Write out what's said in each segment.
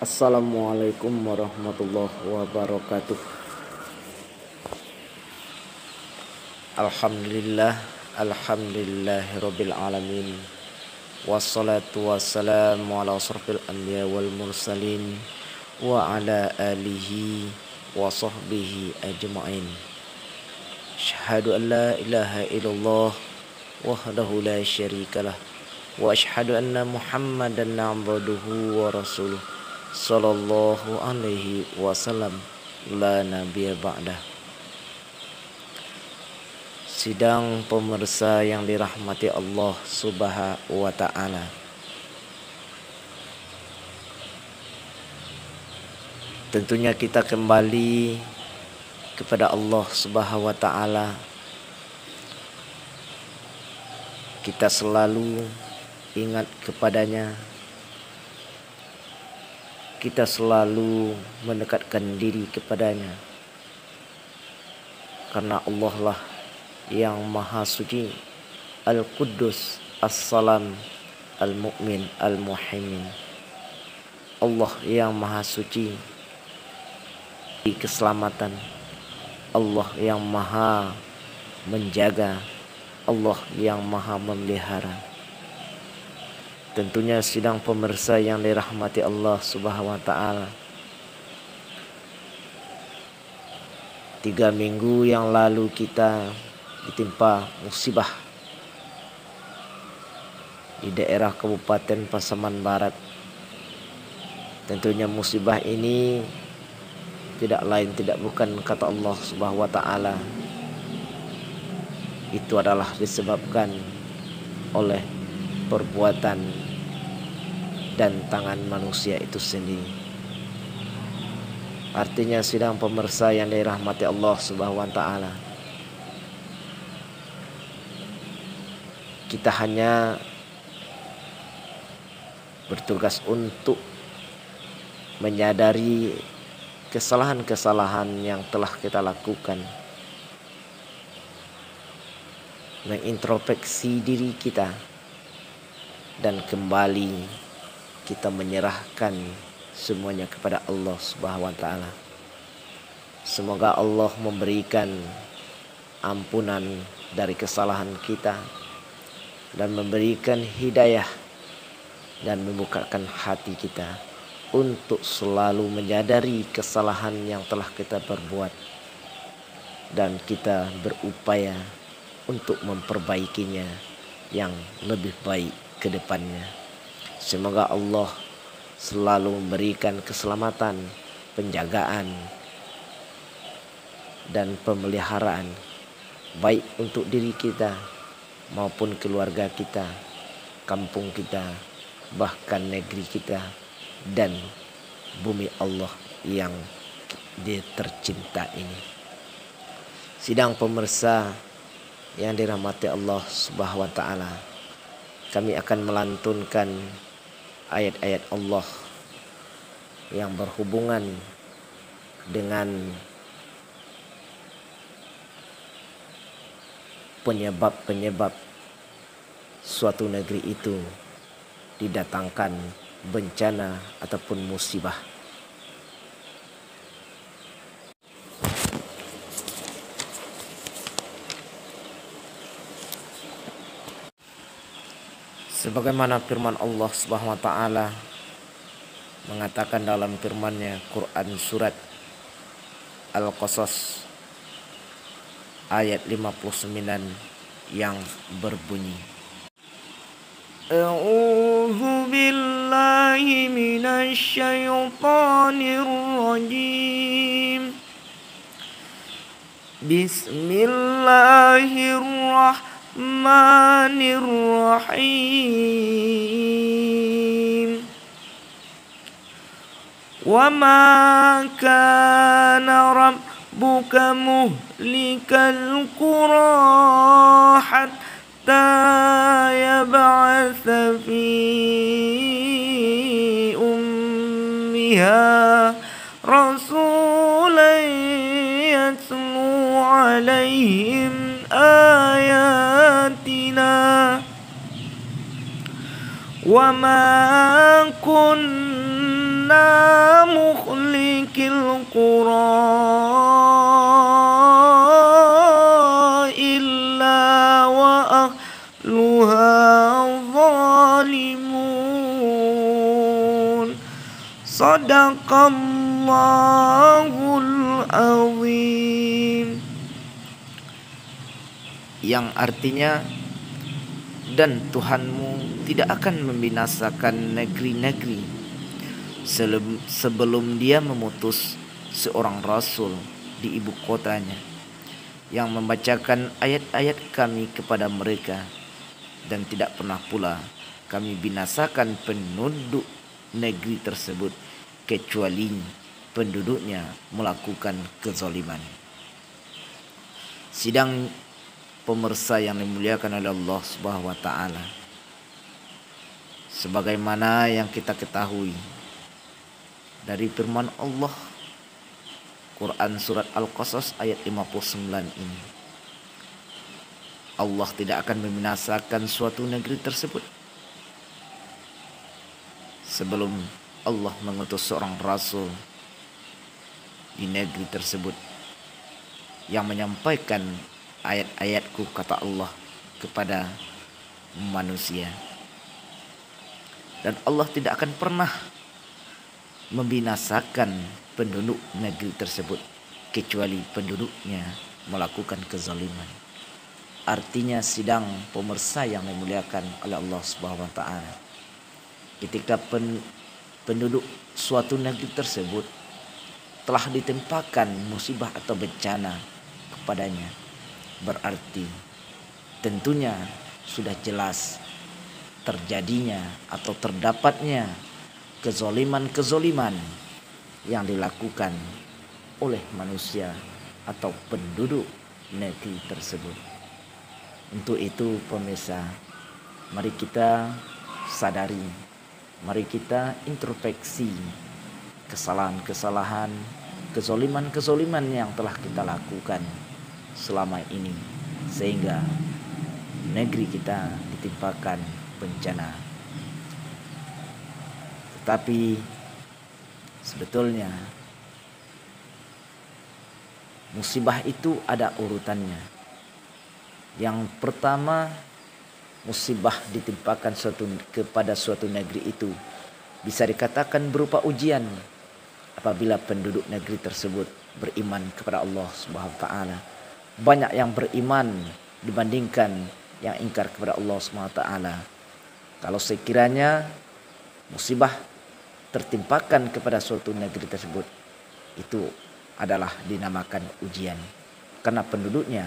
Assalamualaikum warahmatullahi wabarakatuh. Alhamdulillah, alhamdulillahirabbil alamin. Wassalatu wassalamu ala asrofil anbiya wal mursalin wa ala alihi wa sahbihi ajma'in. Asyhadu an la ilaha illallah wahdahu la syarikalah wa asyhadu anna Muhammadan abduhu wa rasuluh sallallahu alaihi wasallam la nabiyya ba'dah. Sidang pemirsa yang dirahmati Allah Subhanahu wa taala. Tentunya kita kembali kepada Allah Subhanahu wa taala. Kita selalu ingat kepadanya. Kita selalu mendekatkan diri kepadanya. Karena Allah lah yang Maha Suci, Al-Quddus, As-Salam, Al-Mu'min, Al-Muhaimin. Allah yang Maha Suci di keselamatan. Allah yang Maha menjaga. Allah yang Maha memelihara. Tentunya sidang pemirsa yang dirahmati Allah Subhanahu wa taala. 3 minggu yang lalu kita ditimpa musibah di daerah Kabupaten Pasaman Barat. Tentunya musibah ini tidak lain tidak bukan kata Allah Subhanahu wa taala. Itu adalah disebabkan oleh perbuatan dan tangan manusia itu sendiri. Artinya sidang pemirsa yang dirahmati Allah Subhanahu wa taala, kita hanya bertugas untuk menyadari kesalahan-kesalahan yang telah kita lakukan, mengintrospeksi diri kita, dan kembali kita menyerahkan semuanya kepada Allah Subhanahu wa taala. Semoga Allah memberikan ampunan dari kesalahan kita dan memberikan hidayah dan membukakan hati kita untuk selalu menyadari kesalahan yang telah kita perbuat dan kita berupaya untuk memperbaikinya yang lebih baik ke depannya. Semoga Allah selalu memberikan keselamatan, penjagaan dan pemeliharaan baik untuk diri kita maupun keluarga kita, kampung kita, bahkan negeri kita dan bumi Allah yang tercinta ini. Sidang pemirsa yang dirahmati Allah Subhanahu wa taala, kami akan melantunkan ayat-ayat Allah yang berhubungan dengan penyebab-penyebab suatu negeri itu didatangkan bencana ataupun musibah. Sebagaimana firman Allah Subhanahu wa taala mengatakan dalam firman-Nya Quran surat Al-Qasas ayat 59 yang berbunyi, A'udzu billahi minasy syaithanir rajim. Bismillahirrahmanirrahim. Wa ma kana rabbuka muhlikal qura hatta yab'atsa fi ummiha rasulan yatlu alaihim ayatina wa ma kunna muhlikil qura illa wa ahluha zalimun. Sadaqallahul azim. Yang artinya, dan Tuhanmu tidak akan membinasakan negeri-negeri sebelum dia memutus seorang rasul di ibu kotanya yang membacakan ayat-ayat kami kepada mereka, dan tidak pernah pula kami binasakan penduduk negeri tersebut kecuali penduduknya melakukan kezaliman. Sidang pemirsa yang dimuliakan oleh Allah Subhanahu wa taala, sebagaimana yang kita ketahui dari firman Allah Quran surat Al-Qasas ayat 59 ini, Allah tidak akan membinasakan suatu negeri tersebut sebelum Allah mengutus seorang rasul di negeri tersebut yang menyampaikan ayat-ayatku, kata Allah, kepada manusia. Dan Allah tidak akan pernah membinasakan penduduk negeri tersebut kecuali penduduknya melakukan kezaliman. Artinya, sidang pemirsa yang dimuliakan oleh Allah Subhanahu wa taala, ketika penduduk suatu negeri tersebut telah ditimpakan musibah atau bencana kepadanya, berarti tentunya sudah jelas terjadinya atau terdapatnya kezoliman-kezoliman yang dilakukan oleh manusia atau penduduk negeri tersebut. Untuk itu pemirsa, mari kita sadari, mari kita introspeksi kesalahan-kesalahan, kezoliman-kezoliman yang telah kita lakukan selama ini, sehingga negeri kita ditimpakan bencana. Tetapi sebetulnya musibah itu ada urutannya. Yang pertama, musibah ditimpakan kepada suatu negeri itu bisa dikatakan berupa ujian apabila penduduk negeri tersebut beriman kepada Allah Subhanahu wa taala. Banyak yang beriman dibandingkan yang ingkar kepada Allah Subhanahu wa taala. Kalau sekiranya musibah tertimpakan kepada suatu negeri tersebut, itu adalah dinamakan ujian, karena penduduknya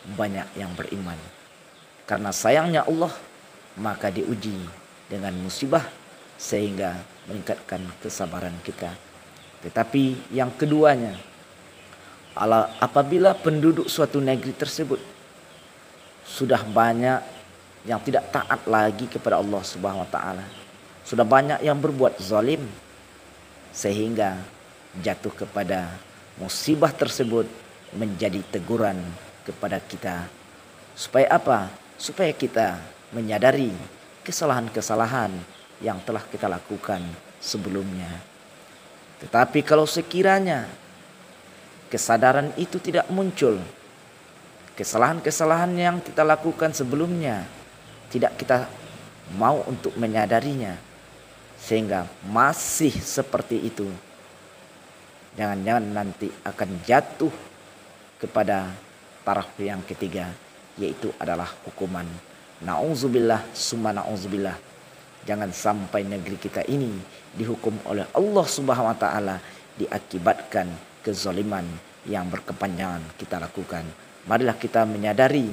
banyak yang beriman. Karena sayangnya Allah, maka diuji dengan musibah sehingga meningkatkan kesabaran kita. Tetapi yang keduanya, apabila penduduk suatu negeri tersebut sudah banyak yang tidak taat lagi kepada Allah Subhanahu wa taala, sudah banyak yang berbuat zalim, sehingga jatuh kepada musibah tersebut menjadi teguran kepada kita. Supaya apa? Supaya kita menyadari kesalahan-kesalahan yang telah kita lakukan sebelumnya. Tetapi kalau sekiranya kesadaran itu tidak muncul, kesalahan-kesalahan yang kita lakukan sebelumnya tidak kita mau untuk menyadarinya, sehingga masih seperti itu, jangan-jangan nanti akan jatuh kepada taraf yang ketiga, yaitu adalah hukuman. Na'udzubillah summa na'udzubillah. Jangan sampai negeri kita ini dihukum oleh Allah Subhanahu wa taala diakibatkan kezaliman yang berkepanjangan kita lakukan. Marilah kita menyadari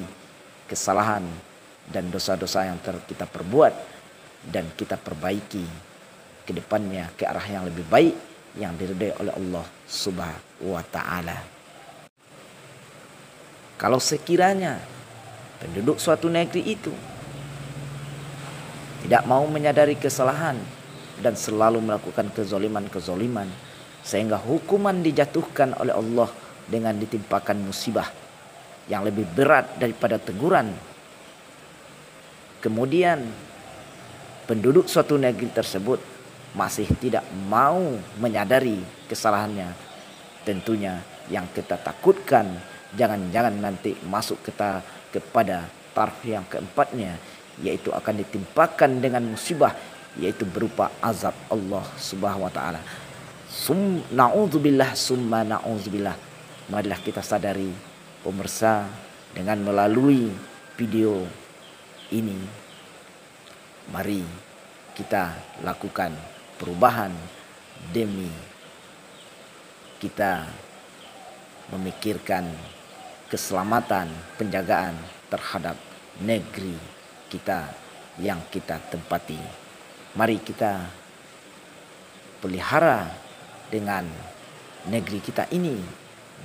kesalahan dan dosa-dosa yang kita perbuat, dan kita perbaiki ke depannya ke arah yang lebih baik yang diridai oleh Allah Subhanahu wa taala. Kalau sekiranya penduduk suatu negeri itu tidak mau menyadari kesalahan dan selalu melakukan kezoliman-kezoliman, sehingga hukuman dijatuhkan oleh Allah dengan ditimpakan musibah yang lebih berat daripada teguran. Kemudian penduduk suatu negeri tersebut masih tidak mau menyadari kesalahannya, tentunya yang kita takutkan jangan-jangan nanti masuk kita kepada taraf yang keempatnya, yaitu akan ditimpakan dengan musibah, yaitu berupa azab Allah Subhanahu wa taala. Na'udzubillah summa na'udzubillah. Marilah kita sadari pemirsa, dengan melalui video ini, mari kita lakukan perubahan demi kita memikirkan keselamatan, penjagaan terhadap negeri kita yang kita tempati. Mari kita pelihara dengan negeri kita ini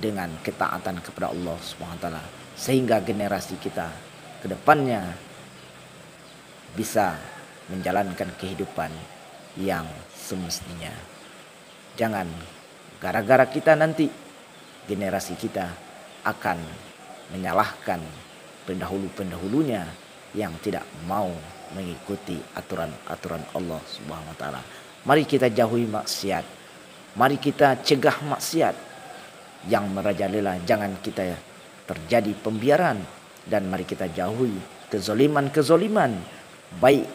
dengan ketaatan kepada Allah Subhanahu wa taala, sehingga generasi kita ke depannya bisa menjalankan kehidupan yang semestinya. Jangan gara-gara kita nanti generasi kita akan menyalahkan pendahulu-pendahulunya yang tidak mau mengikuti aturan-aturan Allah Subhanahu wa taala. Mari kita jauhi maksiat. Mari kita cegah maksiat yang merajalela. Jangan kita terjadi pembiaran, dan mari kita jauhi kezoliman-kezoliman baik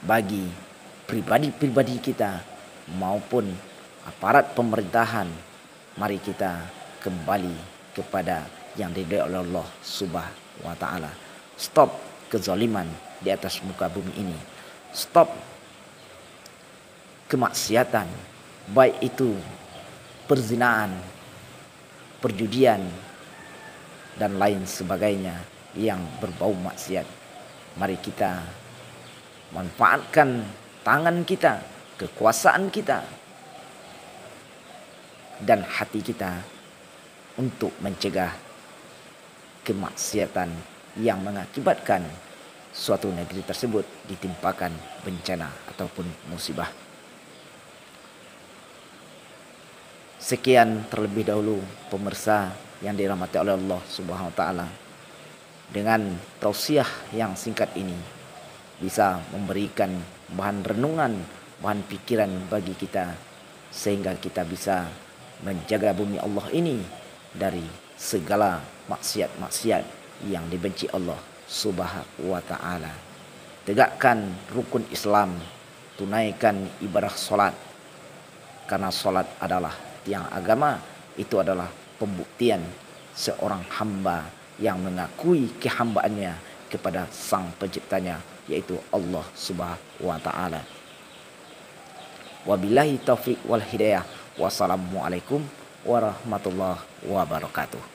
bagi pribadi-pribadi kita maupun aparat pemerintahan. Mari kita kembali kepada yang diridhai oleh Allah Subhanahu wa taala. Stop kezaliman di atas muka bumi ini. Stop kemaksiatan, baik itu perzinaan, perjudian, dan lain sebagainya yang berbau maksiat. Mari kita manfaatkan tangan kita, kekuasaan kita, dan hati kita untuk mencegah kemaksiatan yang mengakibatkan suatu negeri tersebut ditimpakan bencana ataupun musibah. Sekian terlebih dahulu pemirsa yang dirahmati oleh Allah Subhanahu wa taala. Dengan tausiah yang singkat ini bisa memberikan bahan renungan, bahan pikiran bagi kita, sehingga kita bisa menjaga bumi Allah ini dari segala maksiat-maksiat yang dibenci Allah Subhanahu wa taala. Tegakkan rukun Islam, tunaikan ibadah salat, karena salat adalah tiang agama. Itu adalah pembuktian seorang hamba yang mengakui kehambaannya kepada sang penciptanya, yaitu Allah Subhanahu wa taala. Wabillahi taufiq wal hidayah. Wassalamualaikum warahmatullahi wabarakatuh.